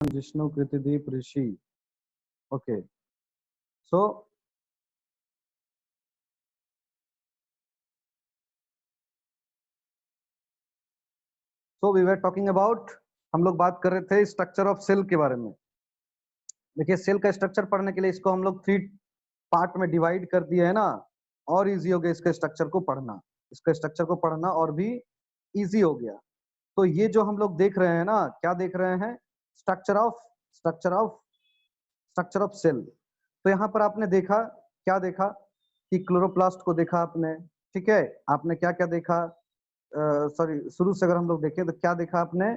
Jishnu कृतिदीप Rishi. Okay, so we were talking about, हम लोग बात कर रहे थे स्ट्रक्चर ऑफ सेल के बारे में. देखिए सेल का स्ट्रक्चर पढ़ने के लिए इसको हम लोग 3 पार्ट में डिवाइड कर दिए है ना, और इजी हो गया इसके स्ट्रक्चर को पढ़ना. इसका स्ट्रक्चर को पढ़ना और भी इजी हो गया. तो ये जो हम लोग देख रहे हैं ना, क्या देख रहे हैं? Structure of cell. तो यहाँ पर आपने देखा, क्या देखा कि क्लोरोप्लास्ट को देखा आपने. ठीक है, आपने क्या क्या देखा? सॉरी, शुरू से अगर हम लोग देखें तो क्या देखा आपने?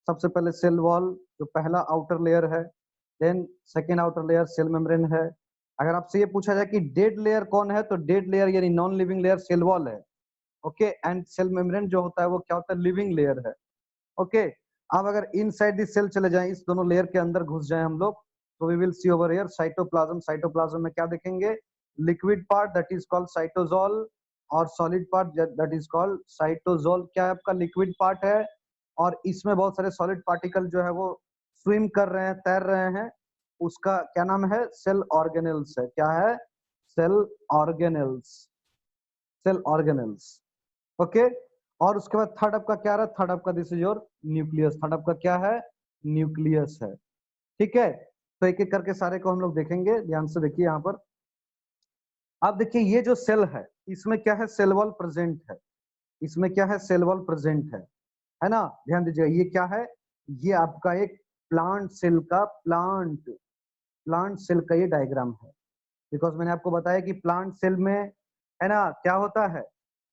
सबसे पहले सेल वॉल, जो पहला आउटर लेयर है. Then second outer layer cell membrane है. अगर आपसे ये पूछा जाए कि डेड लेयर कौन है, तो डेड लेयर यानी non living layer cell wall है. ओके, एंड सेल मेम्ब्रेन जो होता है वो क्या होता है? लिविंग लेयर है. ओके, अब अगर इनसाइड द सेल चले जाएं, इस दोनों लेयर के अंदर घुस जाएं हम लोग, तो we will see over here cytoplasm. Cytoplasm में क्या देखेंगे? Liquid part that is called cytosol, और solid part that is called cytosol. क्या है आपका? लिक्विड पार्ट है, और इसमें बहुत सारे सॉलिड पार्टिकल जो है वो स्विम कर रहे हैं, तैर रहे हैं. उसका क्या नाम है? सेल ऑर्गेनेल्स है. क्या है? Cell organelles. Cell organelles. Okay, और उसके बाद थर्ड आपका क्या रहा? थर्ड आपका this is your nucleus. Third आपका क्या है? न्यूक्लियस है. ठीक है, तो एक एक करके सारे को हम लोग देखेंगे. ध्यान से देखिए यहाँ पर. अब देखिए ये जो सेल है, इसमें क्या है? सेल वॉल प्रेजेंट है. इसमें क्या है? सेल वॉल प्रेजेंट है ना? ध्यान दीजिएगा, ये क्या है? ये आपका एक प्लांट सेल का प्लांट सेल का ये डायग्राम है. बिकॉज मैंने आपको बताया कि प्लांट सेल में है ना क्या होता है?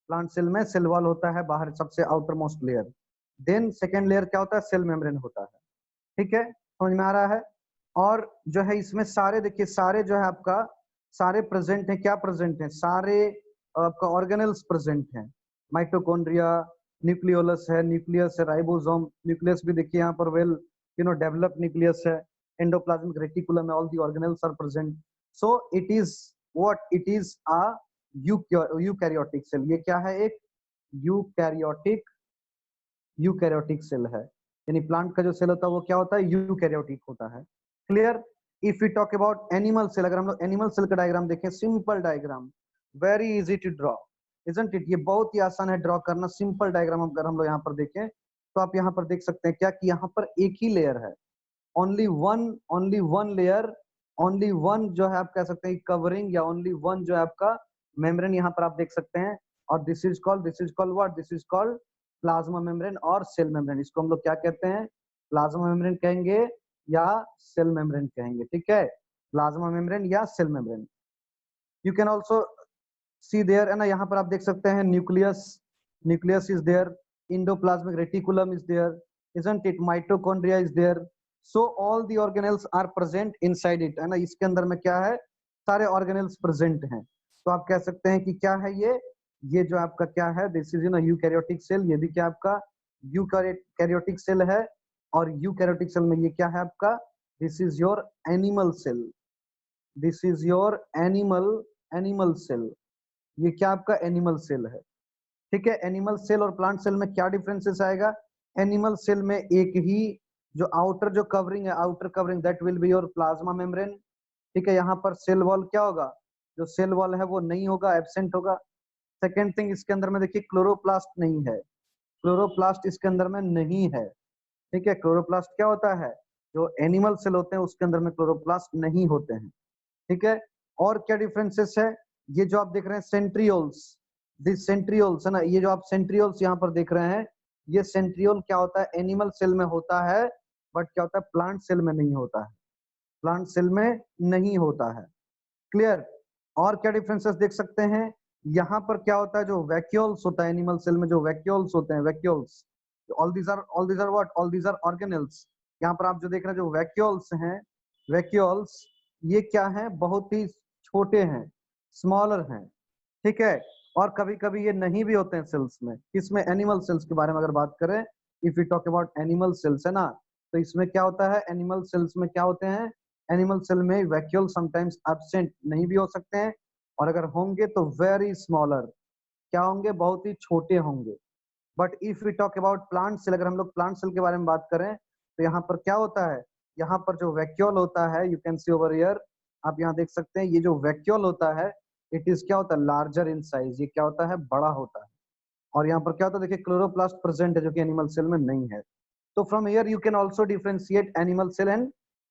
प्लांट सेल में सेल वॉल होता है बाहर, सबसे outer most layer. Then second layer क्या होता है? सेल मेम्ब्रेन होता है. ठीक है, समझ में आ रहा है? और जो है इसमें सारे, देखिए सारे जो है आपका, सारे प्रेजेंट है. क्या प्रेजेंट है? सारे आपका ऑर्गेनल्स प्रेजेंट हैं. माइटोकॉन्ड्रिया, न्यूक्लियोलस है, न्यूक्लियस है, राइबोसोम. न्यूक्लियस भी देखिए यहाँ पर वेल डेवलप न्यूक्लियस है. एंडोप्लाज्मिक रेटिकुलम में all the organelles are present. So it is what? It is a eukaryotic cell. ये क्या है? एक यूकैरियोटिक सेल है. यानी प्लांट का जो सेल होता है वो क्या होता है? यूकैरियोटिक होता है. Clear? If we talk about animal cell, अगर हम लोग एनिमल सेल का डायग्राम देखें, simple diagram, very easy to draw, isn't it? ये बहुत ही आसान है ड्रॉ करना. सिंपल डायग्राम अगर हम लोग यहाँ पर देखें तो आप यहाँ पर देख सकते हैं क्या कि यहाँ पर एक ही लेयर है. Only one layer, only one जो है आप कह सकते हैं कवरिंग, या ओनली वन जो है आपका मेम्ब्रेन यहाँ पर आप देख सकते हैं. और this is called what? This is called plasma membrane और सेल मेम्ब्रेन. इसको हम लोग क्या कहते हैं? प्लाज्मा मेम्ब्रेन कहेंगे या सेल मेम्ब्रेन कहेंगे. ठीक है, प्लाज्मा मेम्ब्रेन या cell membrane. You can also see there, है ना, यहाँ पर आप देख सकते हैं nucleus. Nucleus is there. Endoplasmic reticulum is there, isn't it? Mitochondria is there. So all the organelles are present inside it, है ना. इसके अंदर में क्या है? सारे ऑर्गेनल्स प्रेजेंट हैं. तो आप कह सकते हैं कि क्या है ये जो आपका क्या है? This is eukaryotic cell. ये भी क्या आपका यूकैरियोटिक सेल है. और यूकैरियोटिक सेल में ये क्या है आपका? This is your animal cell. This is your animal cell. ये क्या आपका? एनिमल सेल है. ठीक है, एनिमल सेल और प्लांट सेल में क्या डिफरेंसेस आएगा? एनिमल सेल में एक ही जो आउटर जो कवरिंग है, outer covering that will be your plasma membrane. ठीक है, यहाँ पर सेल वॉल क्या होगा? जो सेल वॉल है वो नहीं होगा, एब्सेंट होगा. सेकेंड थिंग, इसके अंदर में देखिए क्लोरोप्लास्ट नहीं है. क्लोरोप्लास्ट इसके अंदर में नहीं है. ठीक है, क्लोरोप्लास्ट क्या होता है? जो एनिमल सेल होते हैं उसके अंदर में क्लोरोप्लास्ट नहीं होते हैं. ठीक है, और क्या डिफरेंसेस है? ये जो आप देख रहे हैं सेंट्रियोल्स, दिस सेंट्रियोल्स है ना, ये जो आप सेंट्रियोल्स यहाँ पर देख रहे हैं, ये सेंट्रियोल क्या होता है? एनिमल सेल में होता है, बट क्या होता है? प्लांट सेल में नहीं होता है. प्लांट सेल में नहीं होता है. क्लियर? और क्या डिफरेंसेस देख सकते हैं? यहाँ पर क्या होता है? जो वैक्यूल्स होता है एनिमल सेल में, जो वैक्यूल्स होते हैं, vacuoles, all these are what? All these are organelles. यहाँ पर आप जो देख रहे हैं जो वैक्यूल्स हैं, वैक्यूल्स, ये क्या है? बहुत ही छोटे हैं, स्मॉलर हैं. ठीक है, और कभी कभी ये नहीं भी होते हैं सेल्स में. किसमें? एनिमल सेल्स के बारे में अगर बात करें, if you talk about animal cells, है ना, तो इसमें क्या होता है? एनिमल सेल्स में क्या होते हैं? एनिमल सेल में वैक्यूल समटाइम्स एब्सेंट नहीं भी हो सकते हैं, और अगर होंगे तो वेरी स्मॉलर. क्या होंगे? बहुत ही छोटे होंगे. But if we talk about plant cell, अगर हम लोग प्लांट सेल के बारे में बात करें तो यहाँ पर क्या होता है? यहाँ पर जो वैक्यूल होता है, you can C over here, आप यहाँ देख सकते हैं, ये जो वैक्यूल होता है इट इज क्या होता है, लार्जर इन साइज, ये क्या होता है, बड़ा होता है। और यहाँ पर क्या होता है, देखिए क्लोरोप्लास्ट प्रेजेंट है जो कि एनिमल सेल में नहीं है। तो from here you can also differentiate animal cell and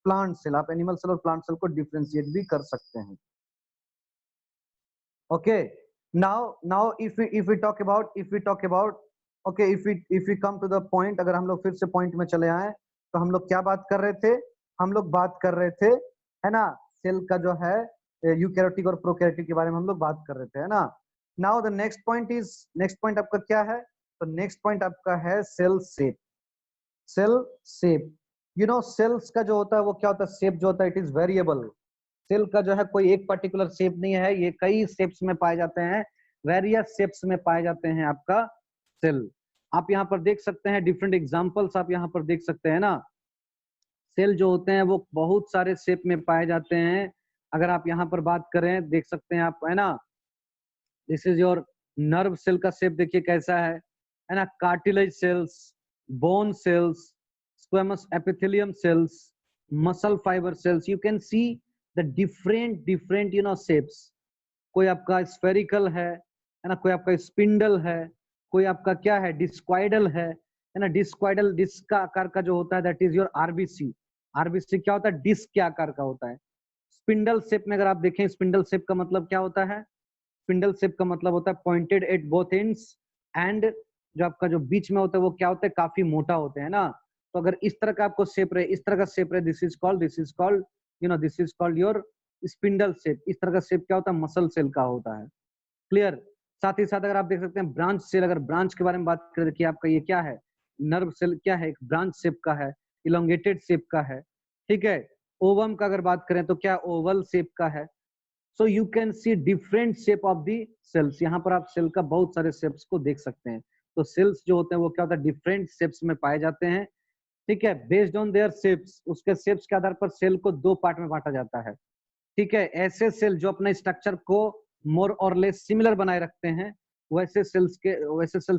plant cell, आप एनिमल सेल और प्लांट सेल को डिफरेंशिएट भी कर सकते हैं। Okay, now if we talk about okay, if we come to the point, अगर हम लोग फिर से पॉइंट में चले आए तो हम लोग क्या बात कर रहे थे, हम लोग बात कर रहे थे, है ना, सेल का जो है यूकैरियोटिक और प्रोकैरियोटिक के बारे में हम लोग बात कर रहे थे, है ना। नाउ द नेक्स्ट पॉइंट आपका क्या है, तो नेक्स्ट पॉइंट आपका है cell shape. Cell shape, you know cells का जो होता है वो क्या होता है, शेप जो होता है इट इज वेरिएबल। सेल का जो है कोई एक पर्टिकुलर शेप नहीं है, ये कई शेप्स में पाए जाते हैं, वेरियस शेप्स में पाए जाते हैं आपका सेल। आप यहाँ पर देख सकते हैं डिफरेंट एग्जांपल्स, आप यहाँ पर देख सकते हैं ना, सेल जो होते हैं वो बहुत सारे शेप में पाए जाते हैं। अगर आप यहाँ पर बात करें, देख सकते हैं आप, है ना, this is your nerve cell का शेप, देखिए कैसा है ना, cartilage cells, bone cells, squamous epithelium cells, muscle fibre cells, you can see the different you know shapes. कोई आपका स्फेरिकल है ना, कोई आपका स्पिंडल है, कोई आपका क्या है, डिस्क्वाइडल है ना, डिस्क्वाइडल डिस्क का आकार का जो होता है that is your RBC. RBC क्या होता है, डिस्क के आकार का होता है। स्पिंडल शेप में अगर आप देखें, स्पिंडल शेप का मतलब क्या होता है, स्पिंडल शेप का मतलब होता है pointed at both ends, and जो आपका जो बीच में होता है वो क्या होता है, काफी मोटा होते हैं ना। तो अगर इस तरह का आपको शेप रहे, इस तरह का शेप रहे, this is called you know, this is called your spindle shape. इस तरह का शेप क्या होता है, मसल सेल का होता है। क्लियर। साथ ही साथ अगर आप देख सकते हैं ब्रांच सेल, अगर ब्रांच के बारे में बात करें, देखिए आपका ये क्या है, नर्व सेल क्या है, एक ब्रांच शेप का है, इलोंगेटेड शेप का है, ठीक है। ओवम का अगर बात करें तो क्या ओवल शेप का है। So you can see different shape of the cells, यहाँ पर आप सेल का बहुत सारे शेप्स को देख सकते हैं। तो सेल्स जो होते हैं वो क्या होता है, डिफरेंट शेप्स में पाए जाते हैं, ठीक है। बेस्ड ऑन देयर शेप्स, उसके शेप्स के आधार पर सेल को दो पार्ट में बांटा जाता है, ठीक है। ऐसे सेल जो अपने स्ट्रक्चर को मोर और लेस सिमिलर बनाए रखते हैं, वैसे सेल्स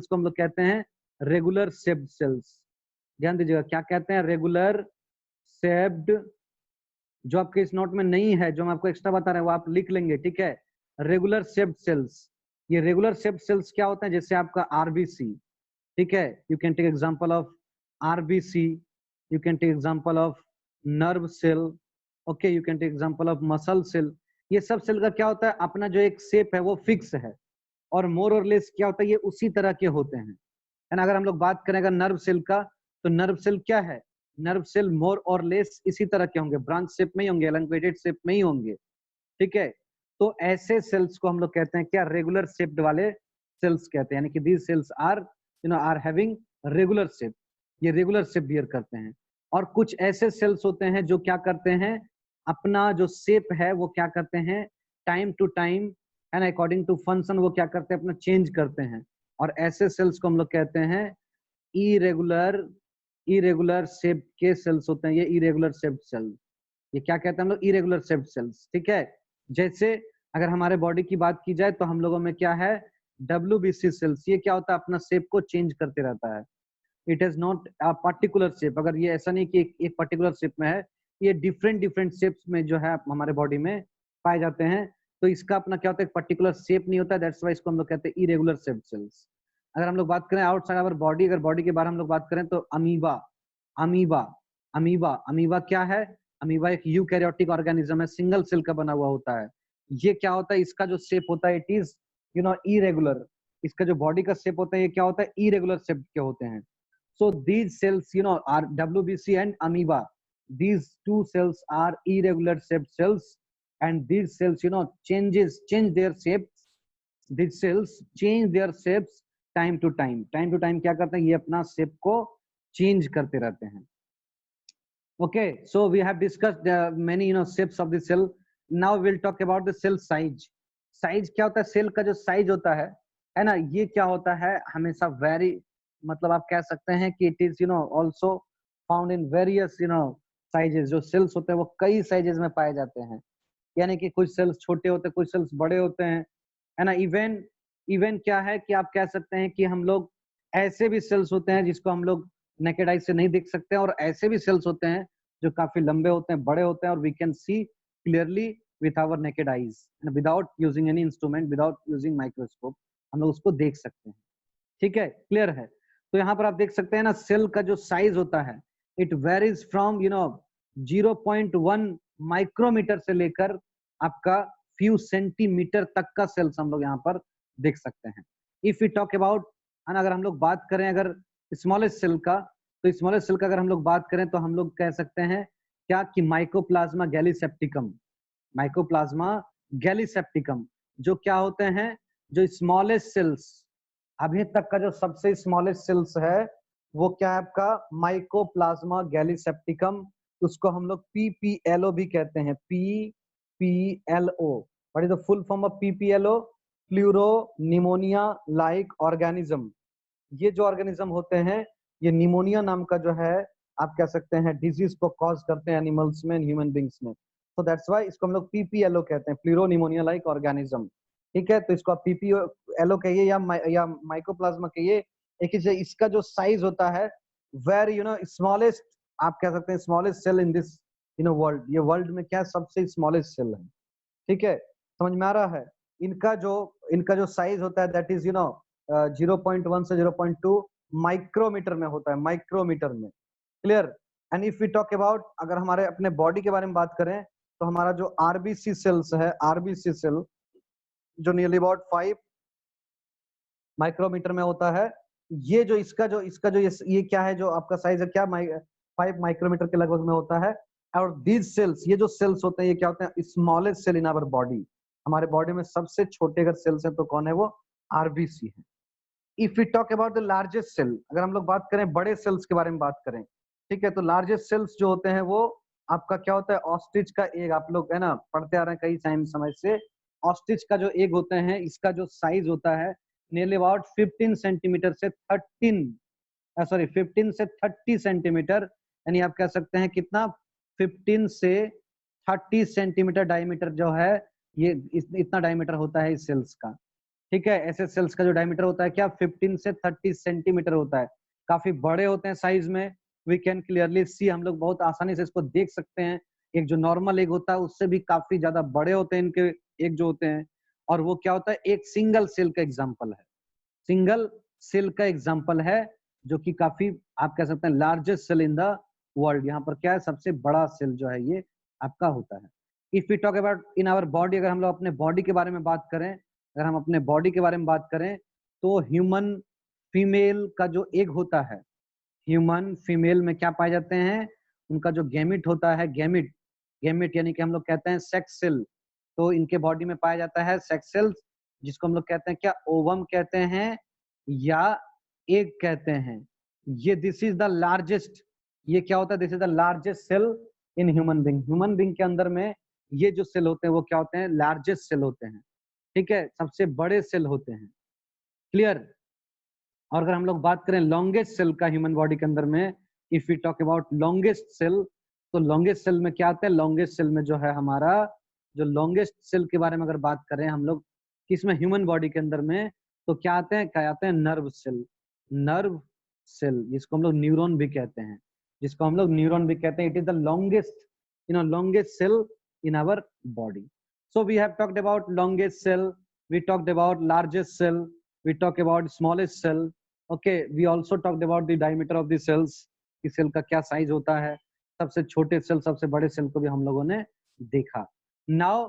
को हम लोग कहते हैं रेगुलर शेप्ड सेल्स। ध्यान दीजिएगा, क्या कहते हैं, रेगुलर शेप्ड। जो आपके इस नोट में नहीं है, जो हम आपको एक्स्ट्रा बता रहे हैं वो आप लिख लेंगे, ठीक है। रेगुलर शेप्ड सेल्स, ये रेगुलर शेप्ड सेल्स क्या होते हैं, जैसे आपका आरबीसी, ठीक है, you can take example of RBC, you can take example of nerve cell, okay, you can take example of muscle cell. ये सब सेल का क्या होता है, अपना जो एक शेप है वो फिक्स है, और मोर और लेस क्या होता है, ये उसी तरह के होते हैं, है ना। अगर हम लोग बात करें अगर नर्व सेल का, तो नर्व सेल क्या है, नर्व सेल मोर और लेस इसी तरह के होंगे, ब्रांच शेप में ही होंगे, एलंगुएटेड शेप में ही होंगे, ठीक है। तो ऐसे सेल्स को हम लोग कहते हैं क्या, रेगुलर शेप्ड वाले सेल्स कहते हैं, यानी कि these cells are you know are having regular shape, ये रेगुलर शेप बियर करते हैं। और कुछ ऐसे सेल्स होते हैं जो क्या करते हैं, अपना जो शेप है वो क्या करते हैं, time to time and according to function वो क्या करते हैं, अपना चेंज करते हैं। और ऐसे सेल्स को हम लोग कहते हैं इरेगुलर शेप के सेल्स होते हैं, ये इरेगुलर शेप्ड सेल, ये क्या कहते हैं हम लोग, इरेगुलर शेप्ड सेल्स, ठीक है। जैसे अगर हमारे बॉडी की बात की जाए तो हम लोगों में क्या है, WBC सेल्स, ये क्या होता है, अपना शेप को चेंज करते रहता है। It is not a particular shape, अगर ये ऐसा नहीं कि एक पर्टिकुलर शेप में है, ये डिफरेंट शेप्स में जो है हमारे बॉडी में पाए जाते हैं। तो इसका अपना क्या होता है, एक पर्टिकुलर शेप नहीं होता, दैट्स व्हाई इसको हम लोग कहते हैं इरेगुलर शेप्ड सेल्स। अगर हम लोग बात करें आउटसाइड आवर बॉडी, अगर बॉडी के बारे में हम लोग बात करें तो अमीबा, अमीबा अमीबा अमीबा क्या है, अमीबा एक यूकैरियोटिक ऑर्गेनिज्म है, सिंगल सेल का बना हुआ होता है। ये क्या होता है, इसका जो शेप होता है it is you know irregular, इसका जो बॉडी का शेप होता है ये क्या होता है, इरेगुलर शेप के होते हैं। So these cells, you know, are WBC and amoeba. These two cells are irregular shaped cells, and these cells, you know, change their shapes. These cells change their shapes time to time. Time to time क्या करते हैं, ये अपना shape को change करते रहते हैं. Okay, so we have discussed many, you know, shapes of the cell. Now we'll talk about the cell size. Size क्या होता है, सेल का जो साइज होता है ना, ये क्या होता है, हमेशा वेरी, मतलब आप कह सकते हैं कि it is you know also found in various you know sizes. जो सेल्स होते हैं वो कई साइजेस में पाए जाते हैं, यानी कि कुछ सेल्स छोटे होते हैं, कुछ सेल्स बड़े होते हैं, है ना। इवन इवन क्या है कि आप कह सकते हैं कि हम लोग ऐसे भी सेल्स होते हैं जिसको हम लोग नेकेड आई से नहीं देख सकते हैं, और ऐसे भी सेल्स होते हैं जो काफी लंबे होते हैं, बड़े होते हैं, और we can see clearly with our naked eyes without using any instrument, without using microscope, हम लोग उसको देख सकते हैं। ठीक है, क्लियर है। तो यहाँ पर आप देख सकते हैं ना, सेल का जो साइज होता है इट वेरीज फ्रॉम 0.1 माइक्रोमीटर से लेकर आपका फ्यू सेंटीमीटर तक का सेल्स हम लोग यहाँ पर देख सकते हैं। इफ यू टॉक अबाउट, अगर हम लोग बात करें अगर स्मॉलेस्ट सेल का, तो स्मॉलेस्ट सेल का अगर हम लोग बात करें तो हम लोग कह सकते हैं क्या कि माइकोप्लाज्मा गैलीसेप्टिकम, माइकोप्लाज्मा गैलीसेप्टिकम, जो क्या होते हैं, जो स्मॉलेस्ट सेल्स, अभी तक का जो सबसे स्मॉलेस्ट सेल्स है वो क्या है आपका माइकोप्लाज्मा गैलीसेप्टिकम, उसको हम लोग पीपीएलओ भी कहते हैं, PPLO. What is the full form of PPLO? Pleuro pneumonia like organism. ये जो ऑर्गेनिज्म होते हैं, ये निमोनिया नाम का जो है आप कह सकते हैं डिजीज को कॉज करते हैं एनिमल्स में, ह्यूमन बींग्स में, तो दैट्स व्हाई इसको हम लोग पीपीएलओ कहते हैं, प्लूरो निमोनिया लाइक ऑर्गेनिज्म। ठीक है, तो इसको आप पीपीएलओ कहिए या माइकोप्लाज्मा कहिए, एक ही इसका जो साइज होता है वेरी स्मॉलेस्ट, आप कह सकते हैं smallest cell in this world, ये वर्ल्ड में क्या सबसे स्मॉलेस्ट सेल है। ठीक है, समझ में आ रहा है। इनका जो साइज होता है दैट इज 0.1 से 0.2 माइक्रोमीटर में होता है, माइक्रोमीटर में। Clear. And if we talk about, अगर हमारे अपने बॉडी के बारे में बात करें तो हमारा जो आरबीसी सेल्स है, आरबीसी सेल जो नियरली अबाउट 5 माइक्रोमीटर में होता है, ये जो इसका जो ये क्या है, जो आपका साइज है क्या 5 माइक्रोमीटर के लगभग में होता है। और दीज सेल्स, ये जो सेल्स होते हैं ये क्या होते हैं, smallest cell in our body, हमारे बॉडी में सबसे छोटे अगर सेल्स हैं तो कौन है, वो आरबीसी है। If we talk about the largest cell, अगर हम लोग बात करें बड़े सेल्स के बारे में बात करें, ठीक है, तो लार्जेस्ट सेल्स जो होते हैं वो आपका क्या होता है, ऑस्ट्रिच का एग, आप लोग है ना पढ़ते आ रहे हैं कई टाइम समय से, ऑस्ट्रिच का जो एग होते हैं इसका जो साइज होता है नियरली अबाउट 15 सेंटीमीटर से 15 से 30 सेंटीमीटर, यानी आप कह सकते हैं कितना 15 से 30 सेंटीमीटर डायमीटर जो है, ये इतना डायमीटर होता है इस सेल्स का। ठीक है, ऐसे सेल्स का जो डायमीटर होता है क्या 15 से 30 सेंटीमीटर होता है, काफी बड़े होते हैं साइज में। वी कैन क्लियरली सी, हम लोग बहुत आसानी से इसको देख सकते हैं, एक जो नॉर्मल एग होता है उससे भी काफी ज्यादा बड़े होते हैं इनके एग जो होते हैं, और वो क्या होता है, एक सिंगल सेल का एग्जाम्पल है, सिंगल सेल का एग्जाम्पल है, जो कि काफी आप कह सकते हैं largest cell in the world. यहाँ पर क्या है, सबसे बड़ा सेल जो है ये आपका होता है। If we talk about in our body, अगर हम लोग अपने बॉडी के बारे में बात करें, अगर हम अपने बॉडी के बारे में बात करें तो ह्यूमन फीमेल का जो एग होता है, ह्यूमन फीमेल में क्या पाए जाते हैं, उनका जो गैमिट होता है, गैमिट, गैमिट यानी कि हम लोग कहते हैं सेक्स सेल, तो इनके बॉडी में पाया जाता है सेक्स सेल्स, जिसको हम लोग कहते हैं क्या, ओवम कहते हैं या एग कहते हैं। ये दिस इज द लार्जेस्ट, ये क्या होता है, this is the largest cell in human being. Human being के अंदर में ये जो सेल होते हैं वो क्या होते हैं, लार्जेस्ट सेल होते हैं। ठीक है, सबसे बड़े सेल होते हैं। क्लियर। और अगर हम लोग बात करें लॉन्गेस्ट सेल का ह्यूमन बॉडी के अंदर में, if you talk about longest cell, तो लॉन्गेस्ट सेल में क्या आता है, लॉन्गेस्ट सेल में जो है हमारा, जो लॉन्गेस्ट सेल के बारे में अगर बात करें हम लोग किसमें, ह्यूमन बॉडी के अंदर में, तो क्या आते हैं, क्या आते हैं, नर्व सेल, नर्व सेल, जिसको हम लोग न्यूरॉन भी कहते हैं, जिसको हम लोग न्यूरॉन भी कहते हैं। It is the longest longest cell in our body. So we have talked about longest cell, we talked about largest cell, we talked about smallest cell. Okay, we also talked about the diameter of the cells, कि cell का क्या size होता है, सबसे छोटे cell सबसे बड़े cell को भी हम लोगों ने देखा। नाउ